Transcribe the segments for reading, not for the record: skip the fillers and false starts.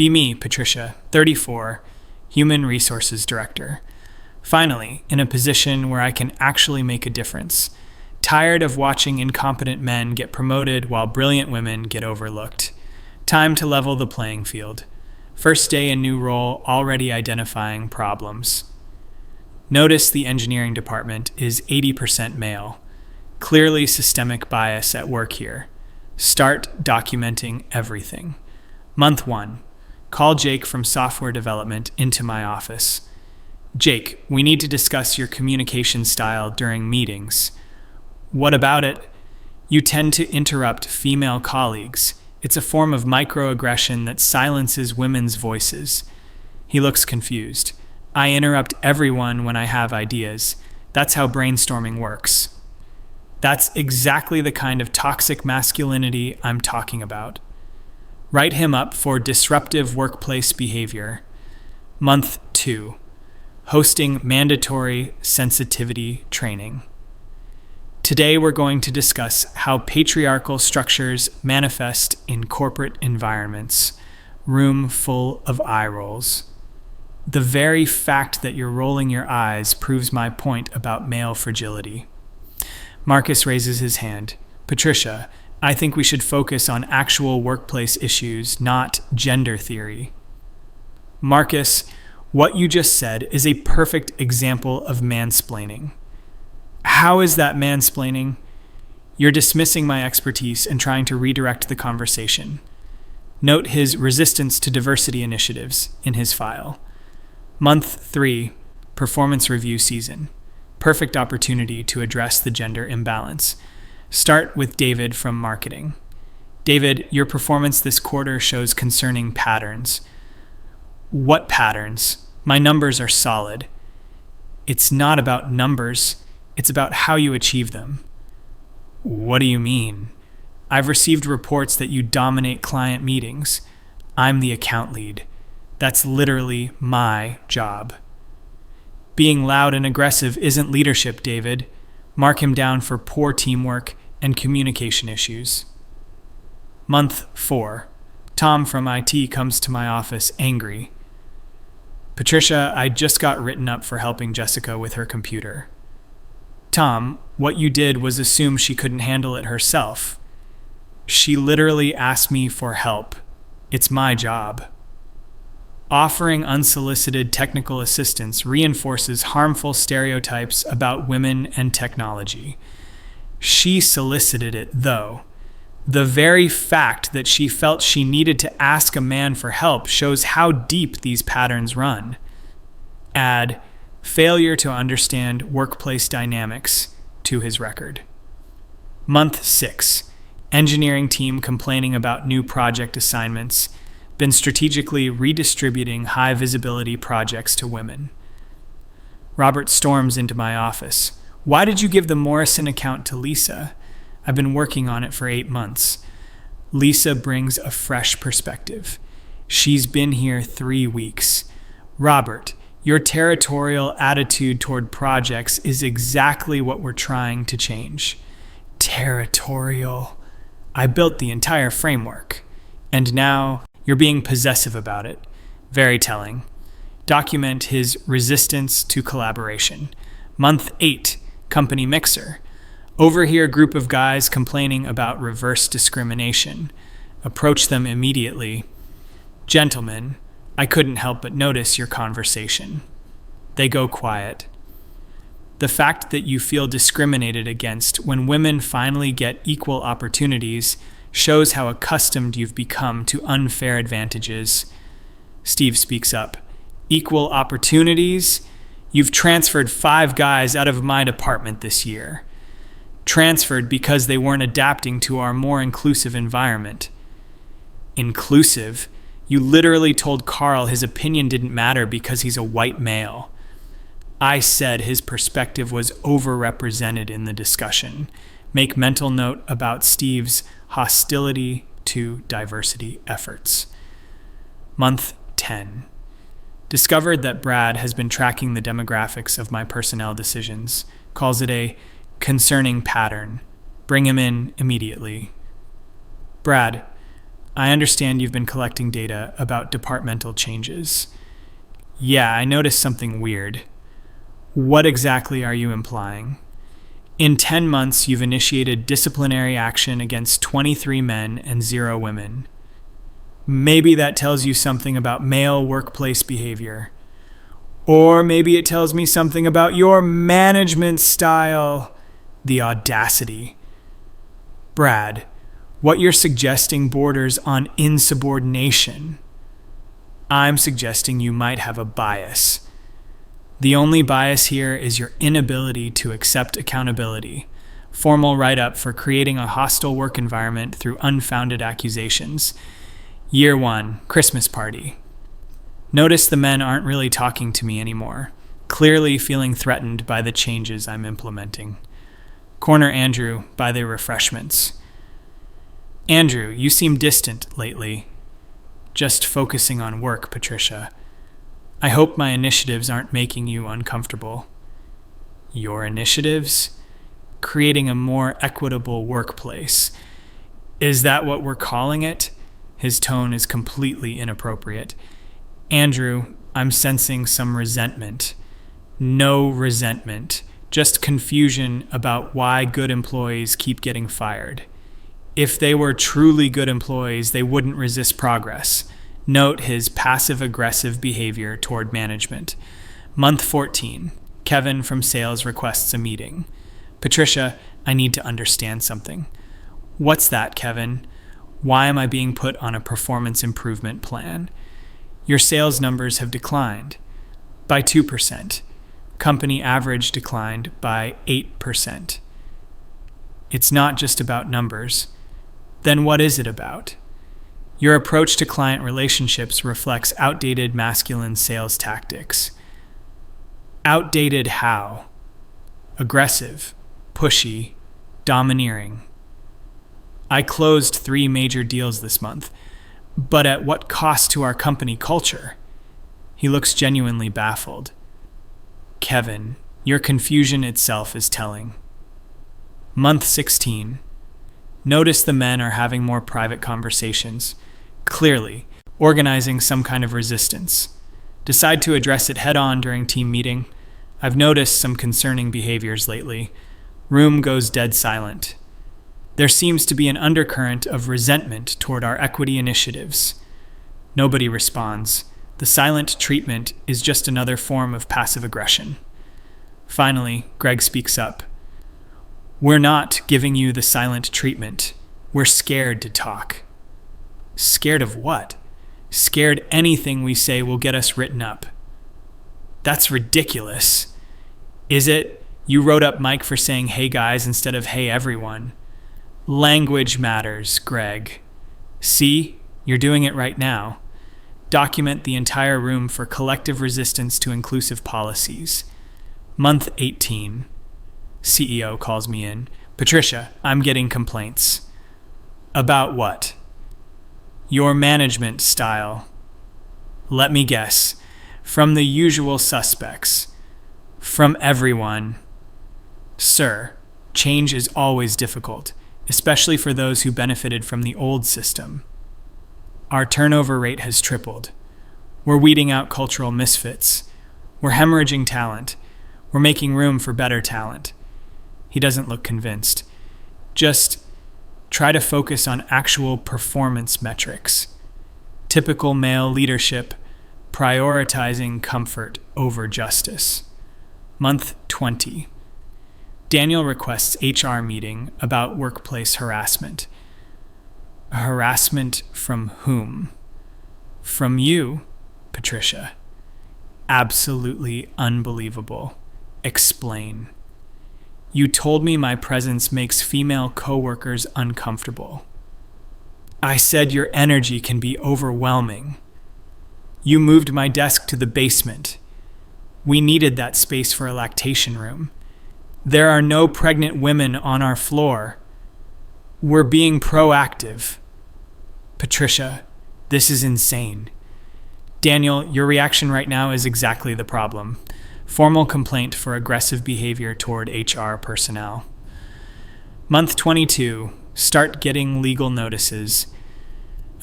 Be me, Patricia, 34, Human Resources Director. Finally, in a position where I can actually make a difference. Tired of watching incompetent men get promoted while brilliant women get overlooked. Time to level the playing field. First day in new role, already identifying problems. Notice the engineering department is 80% male. Clearly systemic bias at work here. Start documenting everything. Month 1. Call Jake from software development into my office. Jake, we need to discuss your communication style during meetings. What about it? You tend to interrupt female colleagues. It's a form of microaggression that silences women's voices. He looks confused. I interrupt everyone when I have ideas. That's how brainstorming works. That's exactly the kind of toxic masculinity I'm talking about. Write him up for disruptive workplace behavior. Month 2. Hosting mandatory sensitivity training. Today we're going to discuss how patriarchal structures manifest in corporate environments. Room full of eye rolls. The very fact that you're rolling your eyes proves my point about male fragility. Marcus raises his hand. Patricia, I think we should focus on actual workplace issues, not gender theory. Marcus, what you just said is a perfect example of mansplaining. How is that mansplaining? You're dismissing my expertise and trying to redirect the conversation. Note his resistance to diversity initiatives in his file. Month 3, performance review season. Perfect opportunity to address the gender imbalance. Start with David from marketing. David, your performance this quarter shows concerning patterns. What patterns? My numbers are solid. It's not about numbers. It's about how you achieve them. What do you mean? I've received reports that you dominate client meetings. I'm the account lead. That's literally my job. Being loud and aggressive isn't leadership, David. Mark him down for poor teamwork and communication issues. Month 4. Tom from IT comes to my office angry. Patricia, I just got written up for helping Jessica with her computer. Tom, what you did was assume she couldn't handle it herself. She literally asked me for help. It's my job. Offering unsolicited technical assistance reinforces harmful stereotypes about women and technology. She solicited it, though. The very fact that she felt she needed to ask a man for help shows how deep these patterns run. Add failure to understand workplace dynamics to his record. Month 6. Engineering team complaining about new project assignments. Been strategically redistributing high visibility projects to women. Robert storms into my office. Why did you give the Morrison account to Lisa? I've been working on it for 8 months. Lisa brings a fresh perspective. She's been here 3 weeks. Robert, your territorial attitude toward projects is exactly what we're trying to change. Territorial. I built the entire framework. And now you're being possessive about it. Very telling. Document his resistance to collaboration. Month 8, company mixer. Overhear group of guys complaining about reverse discrimination. Approach them immediately. Gentlemen, I couldn't help but notice your conversation. They go quiet. The fact that you feel discriminated against when women finally get equal opportunities shows how accustomed you've become to unfair advantages. Steve speaks up. Equal opportunities? You've transferred 5 guys out of my department this year. Transferred because they weren't adapting to our more inclusive environment. Inclusive? You literally told Carl his opinion didn't matter because he's a white male. I said his perspective was overrepresented in the discussion. Make mental note about Steve's hostility to diversity efforts. Month 10. Discovered that Brad has been tracking the demographics of my personnel decisions. Calls it a concerning pattern. Bring him in immediately. Brad, I understand you've been collecting data about departmental changes. Yeah, I noticed something weird. What exactly are you implying? In 10 months, you've initiated disciplinary action against 23 men and 0 women. Maybe that tells you something about male workplace behavior. Or maybe it tells me something about your management style. The audacity. Brad, what you're suggesting borders on insubordination. I'm suggesting you might have a bias. The only bias here is your inability to accept accountability. Formal write-up for creating a hostile work environment through unfounded accusations. Year 1, Christmas party. Notice the men aren't really talking to me anymore, clearly feeling threatened by the changes I'm implementing. Corner Andrew by the refreshments. Andrew, you seem distant lately. Just focusing on work, Patricia. I hope my initiatives aren't making you uncomfortable. Your initiatives? Creating a more equitable workplace. Is that what we're calling it? His tone is completely inappropriate. Andrew, I'm sensing some resentment. No resentment, just confusion about why good employees keep getting fired. If they were truly good employees, they wouldn't resist progress. Note his passive-aggressive behavior toward management. Month 14. Kevin from sales requests a meeting. Patricia, I need to understand something. What's that, Kevin? Why am I being put on a performance improvement plan? Your sales numbers have declined by 2%. Company average declined by 8%. It's not just about numbers. Then what is it about? Your approach to client relationships reflects outdated masculine sales tactics. Outdated how? Aggressive, pushy, domineering. I closed 3 major deals this month, but at what cost to our company culture? He looks genuinely baffled. Kevin, your confusion itself is telling. Month 16. Notice the men are having more private conversations. Clearly, organizing some kind of resistance. Decide to address it head-on during team meeting. I've noticed some concerning behaviors lately. Room goes dead silent. There seems to be an undercurrent of resentment toward our equity initiatives. Nobody responds. The silent treatment is just another form of passive aggression. Finally, Greg speaks up. We're not giving you the silent treatment. We're scared to talk. Scared of what? Scared anything we say will get us written up. That's ridiculous. Is it? You wrote up Mike for saying hey guys instead of hey everyone. Language matters, Greg. See? You're doing it right now. Document the entire room for collective resistance to inclusive policies. Month 18. CEO calls me in. Patricia, I'm getting complaints. About what? Your management style. Let me guess. From the usual suspects. From everyone. Sir, change is always difficult, especially for those who benefited from the old system. Our turnover rate has tripled. We're weeding out cultural misfits. We're hemorrhaging talent. We're making room for better talent. He doesn't look convinced. Just try to focus on actual performance metrics. Typical male leadership, prioritizing comfort over justice. Month 20. Daniel requests HR meeting about workplace harassment. Harassment from whom? From you, Patricia. Absolutely unbelievable. Explain. You told me my presence makes female coworkers uncomfortable. I said your energy can be overwhelming. You moved my desk to the basement. We needed that space for a lactation room. There are no pregnant women on our floor. We're being proactive. Patricia, this is insane. Daniel, your reaction right now is exactly the problem. Formal complaint for aggressive behavior toward HR personnel. Month 22. Start getting legal notices.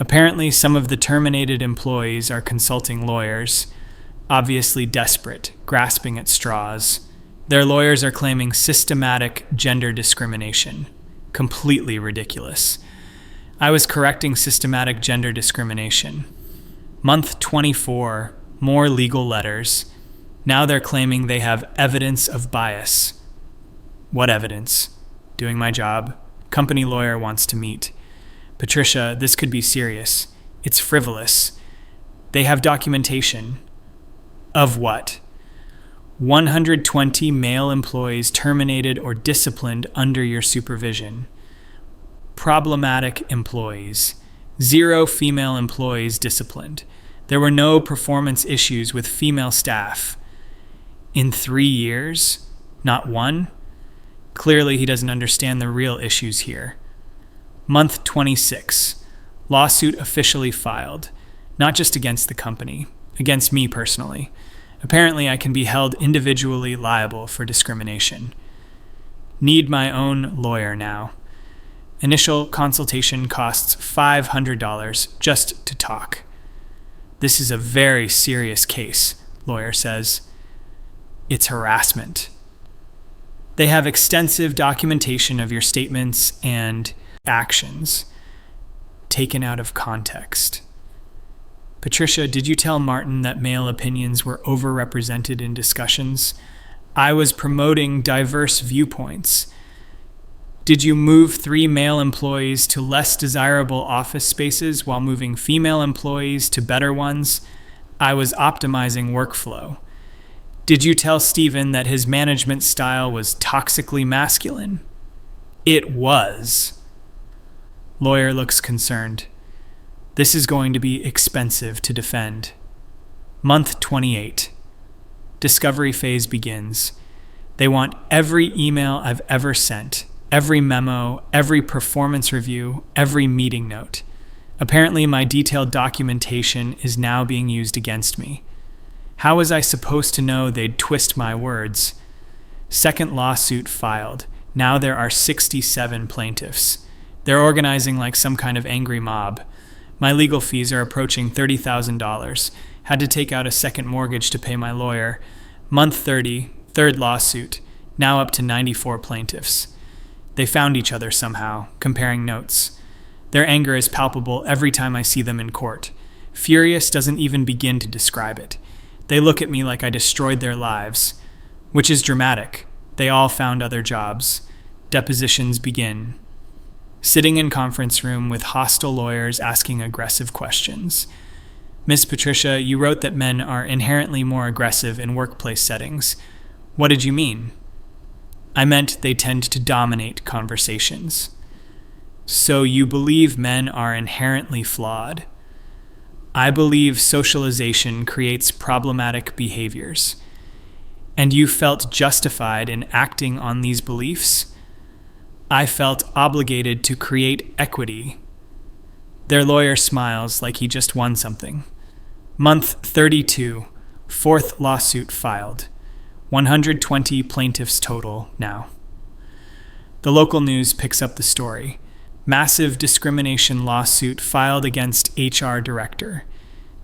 Apparently, some of the terminated employees are consulting lawyers, obviously desperate, grasping at straws. Their lawyers are claiming systematic gender discrimination. Completely ridiculous. I was correcting systematic gender discrimination. Month 24, more legal letters. Now they're claiming they have evidence of bias. What evidence? Doing my job. Company lawyer wants to meet. Patricia, this could be serious. It's frivolous. They have documentation. Of what? 120 male employees terminated or disciplined under your supervision. Problematic employees. 0 female employees disciplined. There were no performance issues with female staff. In 3 years? Not one? Clearly, he doesn't understand the real issues here. Month 26. Lawsuit officially filed. Not just against the company, against me personally. Apparently, I can be held individually liable for discrimination. Need my own lawyer now. Initial consultation costs $500 just to talk. This is a very serious case, lawyer says. It's harassment. They have extensive documentation of your statements and actions taken out of context. Patricia, did you tell Martin that male opinions were overrepresented in discussions? I was promoting diverse viewpoints. Did you move 3 male employees to less desirable office spaces while moving female employees to better ones? I was optimizing workflow. Did you tell Stephen that his management style was toxically masculine? It was. Lawyer looks concerned. This is going to be expensive to defend. Month 28. Discovery phase begins. They want every email I've ever sent, every memo, every performance review, every meeting note. Apparently, my detailed documentation is now being used against me. How was I supposed to know they'd twist my words? Second lawsuit filed. Now there are 67 plaintiffs. They're organizing like some kind of angry mob. My legal fees are approaching $30,000. Had to take out a second mortgage to pay my lawyer. Month 30, third lawsuit. Now up to 94 plaintiffs. They found each other somehow, comparing notes. Their anger is palpable every time I see them in court. Furious doesn't even begin to describe it. They look at me like I destroyed their lives, which is dramatic. They all found other jobs. Depositions begin. Sitting in conference room with hostile lawyers asking aggressive questions. Miss Patricia, you wrote that men are inherently more aggressive in workplace settings. What did you mean? I meant they tend to dominate conversations. So you believe men are inherently flawed? I believe socialization creates problematic behaviors. And you felt justified in acting on these beliefs? I felt obligated to create equity. Their lawyer smiles like he just won something. Month 32, fourth lawsuit filed. 120 plaintiffs total now. The local news picks up the story. Massive discrimination lawsuit filed against HR director.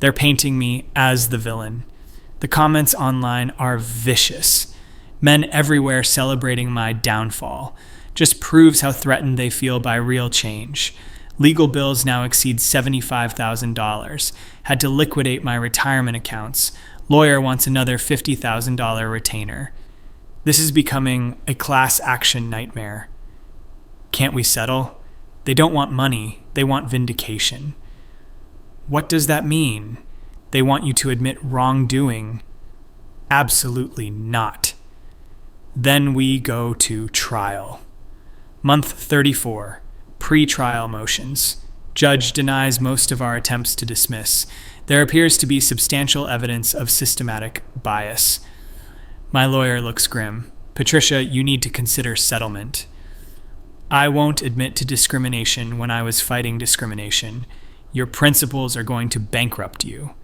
They're painting me as the villain. The comments online are vicious. Men everywhere celebrating my downfall. Just proves how threatened they feel by real change. Legal bills now exceed $75,000. Had to liquidate my retirement accounts. Lawyer wants another $50,000 retainer. This is becoming a class action nightmare. Can't we settle? They don't want money. They want vindication. What does that mean? They want you to admit wrongdoing. Absolutely not. Then we go to trial. Month 34, pre-trial motions. Judge denies most of our attempts to dismiss. There appears to be substantial evidence of systematic bias. My lawyer looks grim. Patricia, you need to consider settlement. I won't admit to discrimination when I was fighting discrimination. Your principles are going to bankrupt you.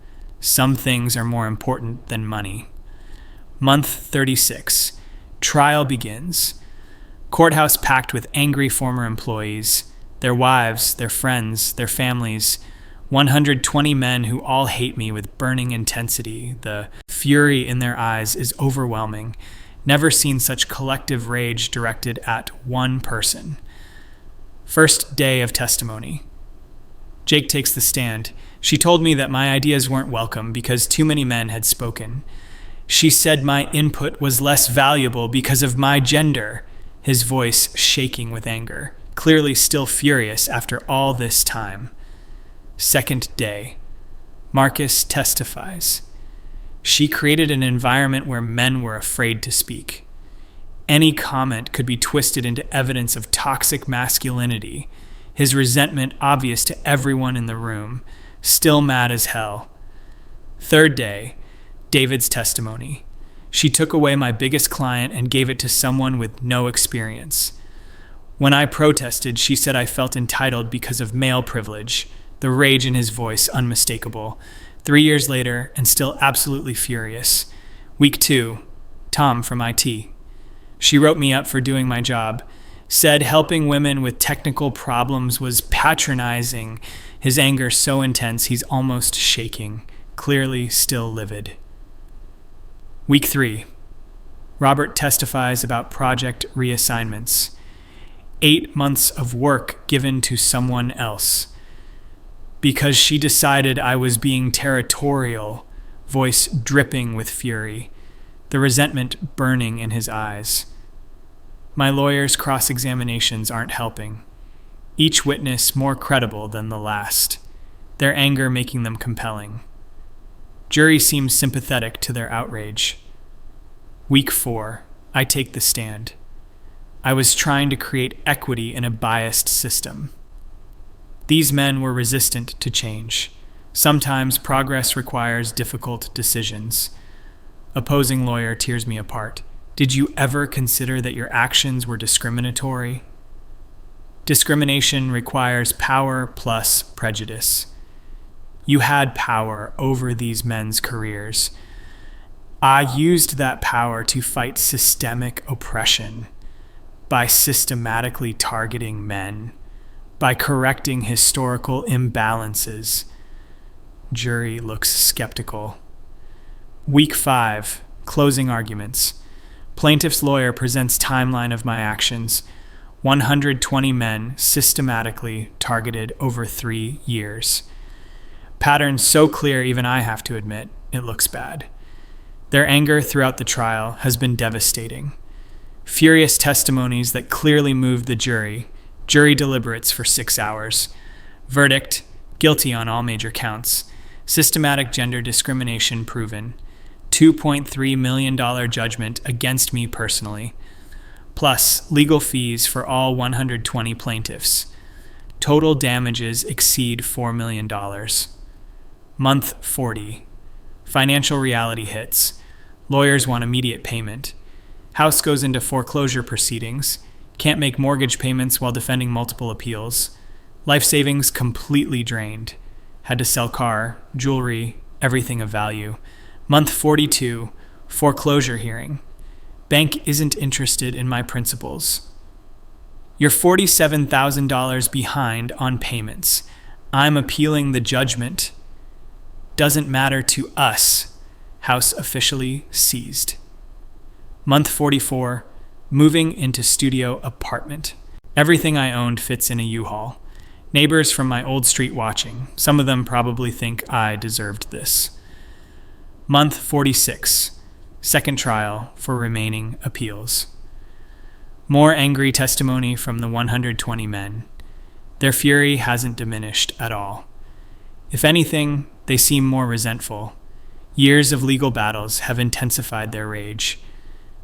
Some things are more important than money. Month 36. Trial begins. Courthouse packed with angry former employees, their wives, their friends, their families. 120 men who all hate me with burning intensity. The fury in their eyes is overwhelming. Never seen such collective rage directed at one person. First day of testimony. Jake takes the stand. She told me that my ideas weren't welcome because too many men had spoken. She said my input was less valuable because of my gender, his voice shaking with anger, clearly still furious after all this time. Second day. Marcus testifies. She created an environment where men were afraid to speak. Any comment could be twisted into evidence of toxic masculinity, his resentment obvious to everyone in the room, still mad as hell. Third day, David's testimony. She took away my biggest client and gave it to someone with no experience. When I protested, she said I felt entitled because of male privilege, the rage in his voice unmistakable. 3 years later, and still absolutely furious. Week 2, Tom from IT. She wrote me up for doing my job, said helping women with technical problems was patronizing, his anger so intense he's almost shaking, clearly still livid. Week 3, Robert testifies about project reassignments. 8 months of work given to someone else. Because she decided I was being territorial, voice dripping with fury, the resentment burning in his eyes. My lawyer's cross-examinations aren't helping. Each witness more credible than the last, their anger making them compelling. Jury seems sympathetic to their outrage. Week 4, I take the stand. I was trying to create equity in a biased system. These men were resistant to change. Sometimes progress requires difficult decisions. Opposing lawyer tears me apart. Did you ever consider that your actions were discriminatory? Discrimination requires power plus prejudice. You had power over these men's careers. I used that power to fight systemic oppression by systematically targeting men, by correcting historical imbalances. Jury looks skeptical. Week 5, closing arguments. Plaintiff's lawyer presents timeline of my actions. 120 men systematically targeted over 3 years. Pattern so clear even I have to admit it looks bad. Their anger throughout the trial has been devastating. Furious testimonies that clearly moved the jury. Jury deliberates for 6 hours. Verdict, guilty on all major counts. Systematic gender discrimination proven. $2.3 million judgment against me personally. Plus legal fees for all 120 plaintiffs. Total damages exceed $4 million. Month 40. Financial reality hits. Lawyers want immediate payment. House goes into foreclosure proceedings. Can't make mortgage payments while defending multiple appeals. Life savings completely drained. Had to sell car, jewelry, everything of value. Month 42, foreclosure hearing. Bank isn't interested in my principles. You're $47,000 behind on payments. I'm appealing the judgment. Doesn't matter to us. House officially seized. Month 44, moving into studio apartment. Everything I owned fits in a U-Haul. Neighbors from my old street watching. Some of them probably think I deserved this. Month 46, second trial for remaining appeals. More angry testimony from the 120 men. Their fury hasn't diminished at all. If anything, they seem more resentful. Years of legal battles have intensified their rage.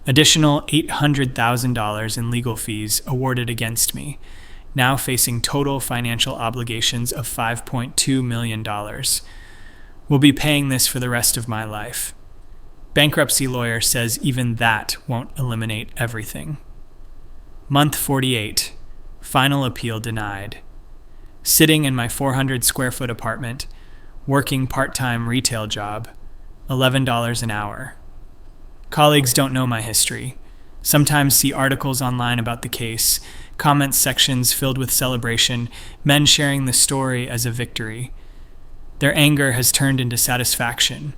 Additional $800,000 in legal fees awarded against me, now facing total financial obligations of $5.2 million. Will be paying this for the rest of my life. Bankruptcy lawyer says even that won't eliminate everything. Month 48, final appeal denied. Sitting in my 400 square foot apartment, working part-time retail job, $11 an hour. Colleagues don't know my history. Sometimes see articles online about the case, comment sections filled with celebration, men sharing the story as a victory. Their anger has turned into satisfaction.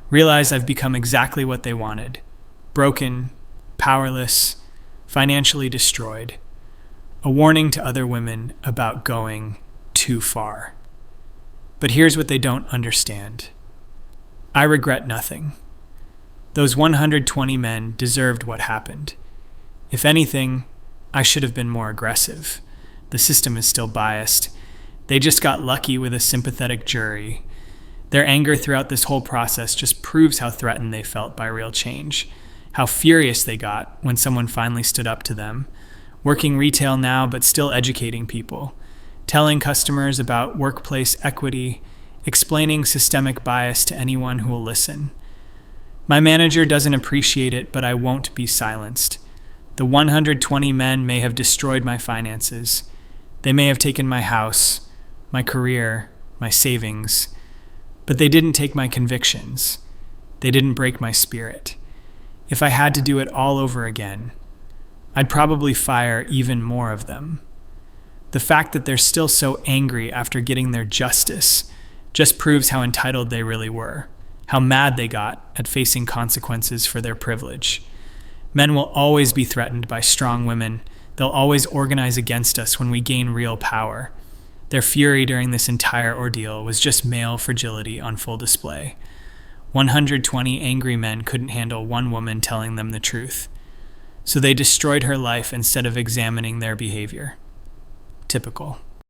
Realize I've become exactly what they wanted. Broken, powerless, financially destroyed. A warning to other women about going too far. But here's what they don't understand. I regret nothing. Those 120 men deserved what happened. If anything, I should have been more aggressive. The system is still biased. They just got lucky with a sympathetic jury. Their anger throughout this whole process just proves how threatened they felt by real change, how furious they got when someone finally stood up to them. Working retail now, but still educating people, telling customers about workplace equity, explaining systemic bias to anyone who will listen. My manager doesn't appreciate it, but I won't be silenced. The 120 men may have destroyed my finances. They may have taken my house, my career, my savings, but they didn't take my convictions. They didn't break my spirit. If I had to do it all over again, I'd probably fire even more of them. The fact that they're still so angry after getting their justice just proves how entitled they really were, how mad they got at facing consequences for their privilege. Men will always be threatened by strong women. They'll always organize against us when we gain real power. Their fury during this entire ordeal was just male fragility on full display. 120 angry men couldn't handle one woman telling them the truth. So they destroyed her life instead of examining their behavior. Typical.